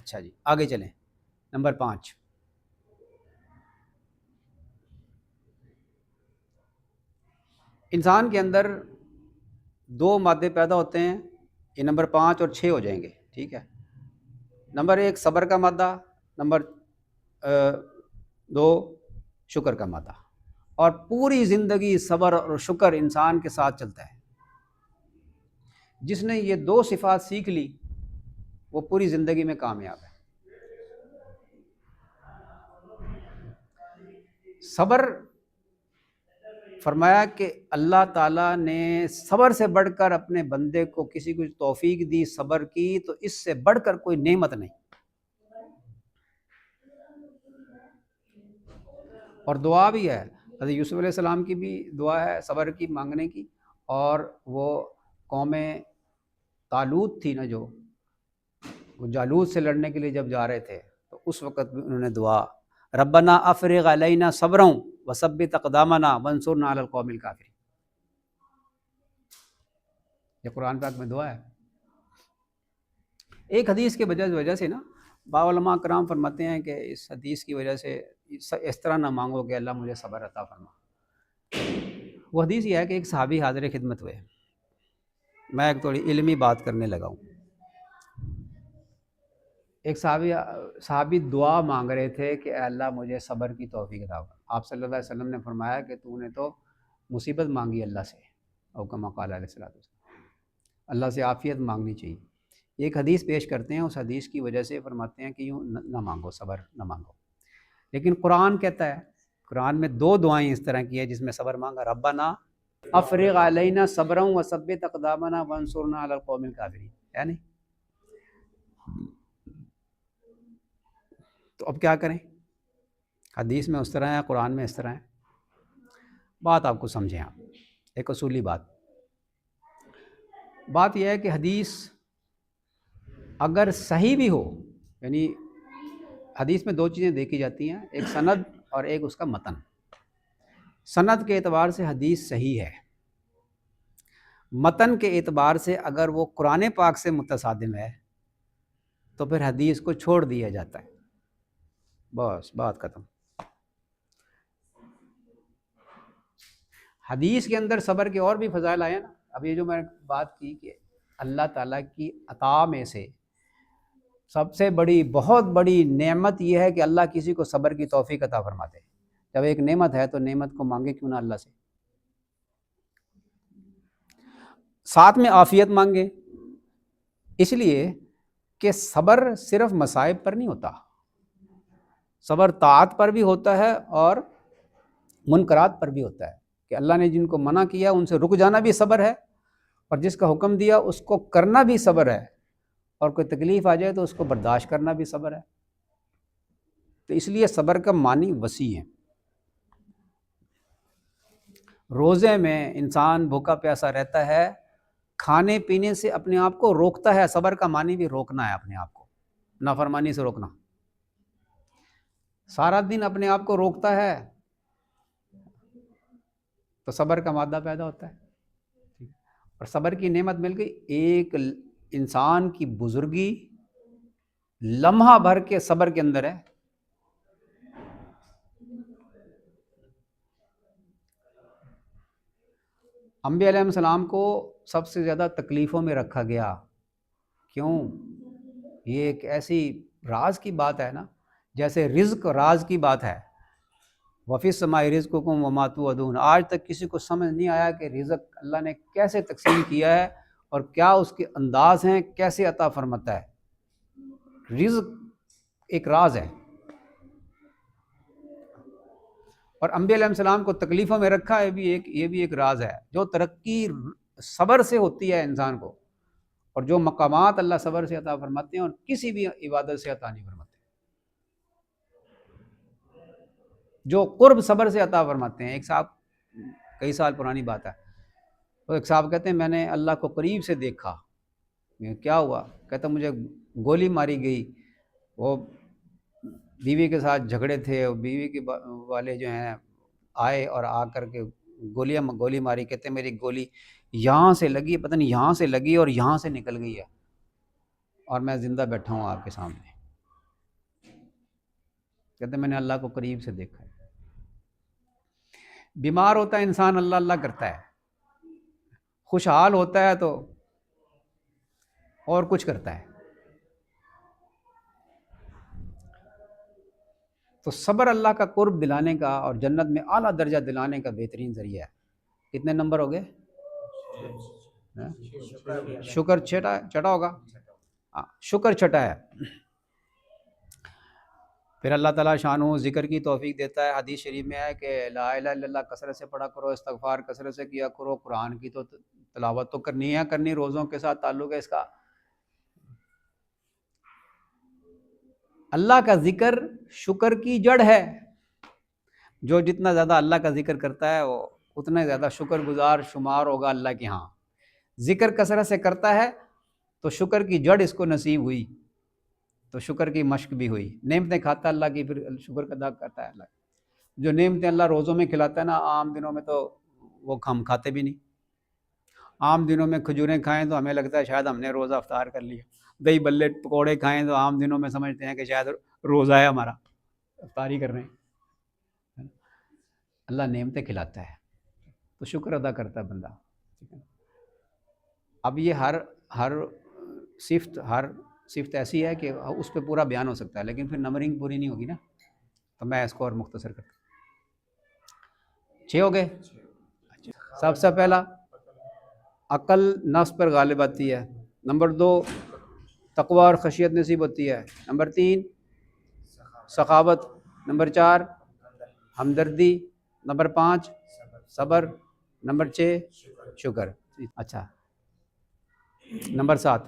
اچھا جی آگے چلیں، نمبر 5، انسان کے اندر 2 مادے پیدا ہوتے ہیں، یہ نمبر 5 اور 6 ہو جائیں گے، ٹھیک ہے۔ نمبر 1 صبر کا مادہ، نمبر 2 شکر کا مادہ، اور پوری زندگی صبر اور شکر انسان کے ساتھ چلتا ہے۔ جس نے یہ 2 صفات سیکھ لی وہ پوری زندگی میں کامیاب ہے۔ صبر، فرمایا کہ اللہ تعالیٰ نے صبر سے بڑھ کر اپنے بندے کو کسی کو توفیق دی صبر کی تو اس سے بڑھ کر کوئی نعمت نہیں۔ اور دعا بھی ہے، حضرت یوسف علیہ السلام کی بھی دعا ہے صبر کی مانگنے کی، اور وہ قوم طالوت تھی نا، جو وہ جالوت سے لڑنے کے لیے جب جا رہے تھے تو اس وقت بھی انہوں نے دعا ربنا افرغ علینا صبرا وثبت اقدامنا وانصرنا علی القوم الکافرین، یہ قرآن پاک میں دعا ہے۔ ایک حدیث کے وجہ سے نا بعض علماء کرام فرماتے ہیں کہ اس حدیث کی وجہ سے اس طرح نہ مانگو کہ اللہ مجھے صبر عطا فرما۔ وہ حدیث یہ ہے کہ ایک صحابی حاضر خدمت ہوئے، میں ایک تھوڑی علمی بات کرنے لگا ہوں۔ ایک صحابی دعا مانگ رہے تھے کہ اے اللہ مجھے صبر کی توفیق عطا فرما۔ آپ صلی اللہ علیہ وسلم نے فرمایا کہ تو نے تو مصیبت مانگی اللہ سے، او کما قال علیہ الصلوۃ والسلام، اللہ سے عافیت مانگنی چاہیے۔ ایک حدیث پیش کرتے ہیں، اس حدیث کی وجہ سے فرماتے ہیں کہ یوں نہ مانگو، صبر نہ مانگو۔ لیکن قرآن کہتا ہے، قرآن میں 2 دعائیں اس طرح کی ہیں جس میں صبر مانگا، ربنا افرغ علینا صبرا وثبت اقدامنا وانصرنا علی القوم الکافرین، ہے نہیں؟ تو اب کیا کریں؟ حدیث میں اس طرح ہے، قرآن میں اس طرح ہے۔ بات آپ کو سمجھیں، آپ ایک اصولی بات یہ ہے کہ حدیث اگر صحیح بھی ہو، یعنی حدیث میں 2 چیزیں دیکھی جاتی ہیں، ایک سند اور ایک اس کا متن۔ سند کے اعتبار سے حدیث صحیح ہے، متن کے اعتبار سے اگر وہ قرآن پاک سے متصادم ہے تو پھر حدیث کو چھوڑ دیا جاتا ہے، بس بات ختم۔ حدیث کے اندر صبر کے اور بھی فضائل آئے ہیں نا، اب یہ جو میں نے بات کی کہ اللہ تعالیٰ کی عطا میں سے سب سے بڑی بہت بڑی نعمت یہ ہے کہ اللہ کسی کو صبر کی توفیق عطا فرماتے ہیں۔ جب ایک نعمت ہے تو نعمت کو مانگے کیوں نہ اللہ سے، ساتھ میں عافیت مانگے، اس لیے کہ صبر صرف مصائب پر نہیں ہوتا، صبر طاعت پر بھی ہوتا ہے اور منکرات پر بھی ہوتا ہے، کہ اللہ نے جن کو منع کیا ان سے رک جانا بھی صبر ہے، اور جس کا حکم دیا اس کو کرنا بھی صبر ہے، اور کوئی تکلیف آ جائے تو اس کو برداشت کرنا بھی صبر ہے۔ تو اس لیے صبر کا معنی وسیع ہے۔ روزے میں انسان بھوکا پیاسا رہتا ہے، کھانے پینے سے اپنے آپ کو روکتا ہے، صبر کا معنی بھی روکنا ہے اپنے آپ کو، نافرمانی سے روکنا۔ سارا دن اپنے آپ کو روکتا ہے تو صبر کا مادہ پیدا ہوتا ہے، اور صبر کی نعمت مل گئی، ایک انسان کی بزرگی لمحہ بھر کے صبر کے اندر ہے۔ انبیاء علیہ السلام کو سب سے زیادہ تکلیفوں میں رکھا گیا، کیوں؟ یہ ایک ایسی راز کی بات ہے نا، جیسے رزق راز کی بات ہے، وفی السماء رزقکم وما توعدون۔ آج تک کسی کو سمجھ نہیں آیا کہ رزق اللہ نے کیسے تقسیم کیا ہے اور کیا اس کے انداز ہیں، کیسے عطا فرماتا ہے۔ رزق ایک راز ہے، اور انبیاء علیہ السلام کو تکلیفوں میں رکھا ہے، یہ بھی ایک راز ہے۔ جو ترقی صبر سے ہوتی ہے انسان کو، اور جو مقامات اللہ صبر سے عطا فرماتے ہیں اور کسی بھی عبادت سے عطا نہیں فرماتے، جو قرب صبر سے عطا فرماتے ہیں۔ ایک صاحب، کئی سال پرانی بات ہے، تو ایک صاحب کہتے ہیں میں نے اللہ کو قریب سے دیکھا۔ کیا ہوا؟ کہتا مجھے گولی ماری گئی، وہ بیوی کے ساتھ جھگڑے تھے، اور بیوی کے والے جو ہیں آئے اور آ کر کے گولی ماری۔ کہتے ہیں میری گولی یہاں سے لگی، پتہ نہیں یہاں سے لگی اور یہاں سے نکل گئی ہے، اور میں زندہ بیٹھا ہوں آپ کے سامنے۔ کہتے ہیں میں نے اللہ کو قریب سے دیکھا ہے۔ بیمار ہوتا ہے انسان اللہ اللہ کرتا ہے، خوشحال ہوتا ہے تو اور کچھ کرتا ہے۔ تو صبر اللہ کا قرب دلانے کا اور جنت میں اعلیٰ درجہ دلانے کا بہترین ذریعہ ہے۔ کتنے نمبر ہو گئے؟ شکر چھٹا ہوگا، شکر چھٹا ہے۔ پھر اللہ تعالیٰ شانہ ذکر کی توفیق دیتا ہے۔ حدیث شریف میں ہے کہ لا الہ الا اللہ کثرت سے پڑھا کرو، استغفار کثرت سے کیا کرو، قرآن کی تو تلاوت تو کرنی ہے کرنی، روزوں کے ساتھ تعلق ہے اس کا۔ اللہ کا ذکر شکر کی جڑ ہے۔ جو جتنا زیادہ اللہ کا ذکر کرتا ہے وہ اتنا زیادہ شکر گزار شمار ہوگا اللہ کے ہاں۔ ذکر کثرت سے کرتا ہے تو شکر کی جڑ اس کو نصیب ہوئی، تو شکر کی مشق بھی ہوئی۔ نعمتیں کھاتا اللہ کی، پھر شکر ادا کرتا ہے اللہ۔ جو نعمتیں اللہ روزوں میں کھلاتا ہے نا، عام دنوں میں تو وہ ہم کھاتے بھی نہیں۔ عام دنوں میں کھجوریں کھائیں تو ہمیں لگتا ہے شاید ہم نے روزہ افطار کر لیا، دہی بلے پکوڑے کھائیں تو عام دنوں میں سمجھتے ہیں کہ شاید روزہ ہے ہمارا، افطاری کر رہے ہیں۔ اللہ نعمتیں کھلاتا ہے تو شکر ادا کرتا ہے بندہ۔ اب یہ ہر صفت ایسی ہے کہ اس پہ پورا بیان ہو سکتا ہے، لیکن پھر نمبرنگ پوری نہیں ہوگی نا، تو میں اس کو اور مختصر کرتا ہوں۔ 6 ہو گئے۔ سب سے پہلا عقل نفس پر غالب آتی ہے، نمبر 2 تقوی اور خشیت نصیب ہوتی ہے، نمبر 3 سخاوت، نمبر 4 ہمدردی، نمبر 5 صبر، نمبر 6 شکر۔ اچھا، نمبر 7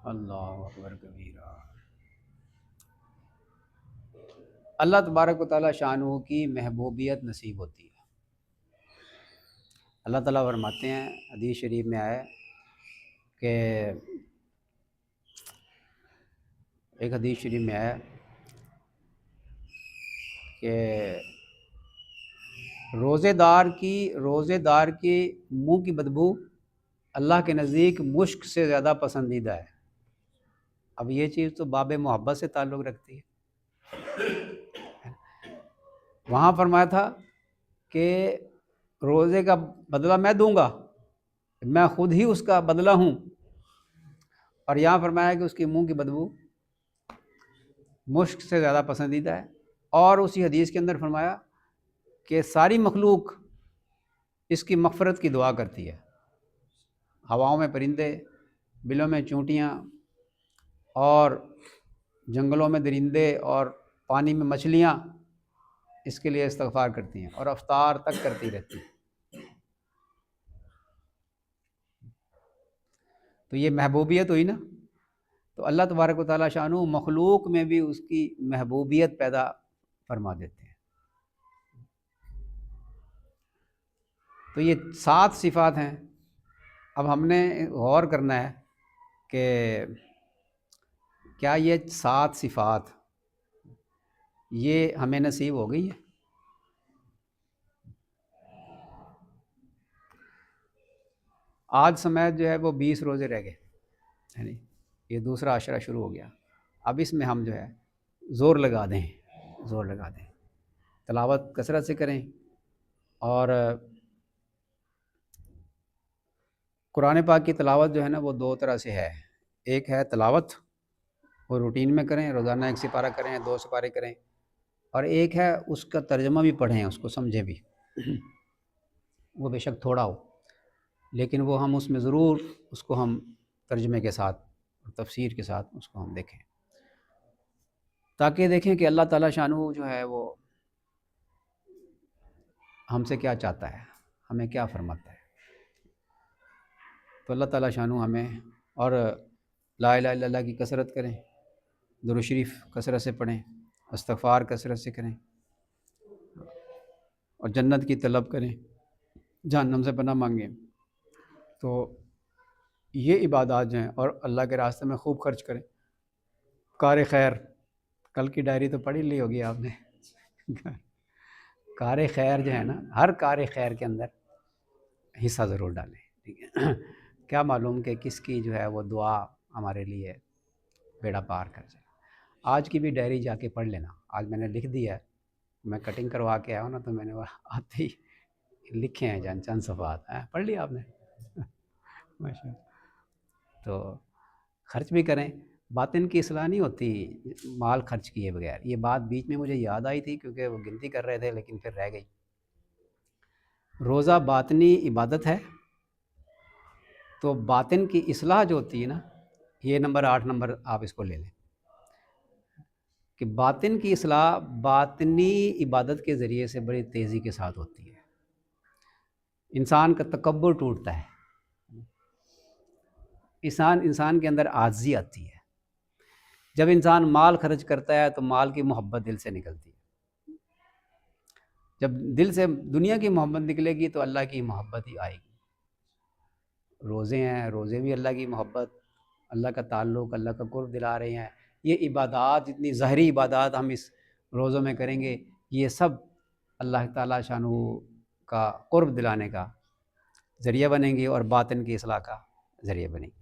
اللہ اکبر کبیرہ، اللہ تبارک و تعالیٰ شانہ کی محبوبیت نصیب ہوتی ہے۔ اللہ تعالیٰ فرماتے ہیں، حدیث شریف میں آئے کہ ایک حدیث شریف میں آیا کہ روزے دار کی منہ کی بدبو اللہ کے نزدیک مشک سے زیادہ پسندیدہ ہے۔ اب یہ چیز تو باب محبت سے تعلق رکھتی ہے۔ وہاں فرمایا تھا کہ روزے کا بدلہ میں دوں گا، میں خود ہی اس کا بدلہ ہوں، اور یہاں فرمایا کہ اس کی منہ کی بدبو مشک سے زیادہ پسندیدہ ہے۔ اور اسی حدیث کے اندر فرمایا کہ ساری مخلوق اس کی مغفرت کی دعا کرتی ہے۔ ہواؤں میں پرندے، بلوں میں چونٹیاں، اور جنگلوں میں درندے، اور پانی میں مچھلیاں اس کے لیے استغفار کرتی ہیں، اور افطار تک کرتی رہتی ہیں۔ تو یہ محبوبیت ہوئی نا، تو اللہ تبارک و تعالیٰ شانہ مخلوق میں بھی اس کی محبوبیت پیدا فرما دیتے ہیں۔ تو یہ 7 صفات ہیں۔ اب ہم نے غور کرنا ہے کہ کیا یہ 7 صفات یہ ہمیں نصیب ہو گئی ہے؟ آج سمیت جو ہے وہ 20 روزے رہ گئے، یعنی یہ دوسرا عشرہ شروع ہو گیا۔ اب اس میں ہم جو ہے زور لگا دیں، تلاوت کثرت سے کریں، اور قرآن پاک کی تلاوت جو ہے نا وہ 2 طرح سے ہے۔ ایک ہے تلاوت، وہ روٹین میں کریں، روزانہ 1 سپارہ کریں، 2 سپارے کریں، اور ایک ہے اس کا ترجمہ بھی پڑھیں، اس کو سمجھیں بھی، وہ بے شک تھوڑا ہو، لیکن وہ ہم اس میں ضرور اس کو ہم ترجمے کے ساتھ اور تفسیر کے ساتھ اس کو ہم دیکھیں، تاکہ دیکھیں کہ اللہ تعالیٰ شانہ جو ہے وہ ہم سے کیا چاہتا ہے، ہمیں کیا فرماتا ہے۔ تو اللہ تعالیٰ شانہ ہمیں، اور لا الہ الا اللہ کی کثرت کریں، درود شریف کثرت سے پڑھیں، استغفار کثرت سے کریں، اور جنت کی طلب کریں، جہنم سے پناہ مانگیں۔ تو یہ عبادات جو ہیں، اور اللہ کے راستے میں خوب خرچ کریں۔ کار خیر، کل کی ڈائری تو پڑھ ہی لی ہوگی آپ نے۔ کار خیر جو ہے نا، ہر کار خیر کے اندر حصہ ضرور ڈالیں، ٹھیک ہے؟ کیا معلوم کہ کس کی جو ہے وہ دعا ہمارے لیے بیڑا پار کر جائے۔ آج کی بھی ڈائری جا کے پڑھ لینا، آج میں نے لکھ دیا ہے، میں کٹنگ کروا کے آیا ہوں نا تو میں نے وہ آتے ہی لکھے ہیں چند صفحات ہیں، پڑھ لیا آپ نے؟ ماشاء اللہ۔ تو خرچ بھی کریں، باطن کی اصلاح نہیں ہوتی مال خرچ کیے بغیر۔ یہ بات بیچ میں مجھے یاد آئی تھی کیونکہ وہ گنتی کر رہے تھے لیکن پھر رہ گئی۔ روزہ باطنی عبادت ہے، تو باطن کی اصلاح جو ہوتی ہے نا، یہ نمبر 8 نمبر آپ اس کو لے لیں کہ باطن کی اصلاح باطنی عبادت کے ذریعے سے بڑی تیزی کے ساتھ ہوتی ہے۔ انسان کا تکبر ٹوٹتا ہے، انسان کے اندر عاجزی آتی ہے۔ جب انسان مال خرچ کرتا ہے تو مال کی محبت دل سے نکلتی ہے، جب دل سے دنیا کی محبت نکلے گی تو اللہ کی محبت ہی آئے گی۔ روزے ہیں، روزے بھی اللہ کی محبت، اللہ کا تعلق، اللہ کا قرب دلا رہے ہیں۔ یہ عبادات، جتنی ظاہری عبادات ہم اس روزوں میں کریں گے، یہ سب اللہ تعالیٰ شانہ کا قرب دلانے کا ذریعہ بنیں گے اور باطن کی اصلاح کا ذریعہ بنیں گے۔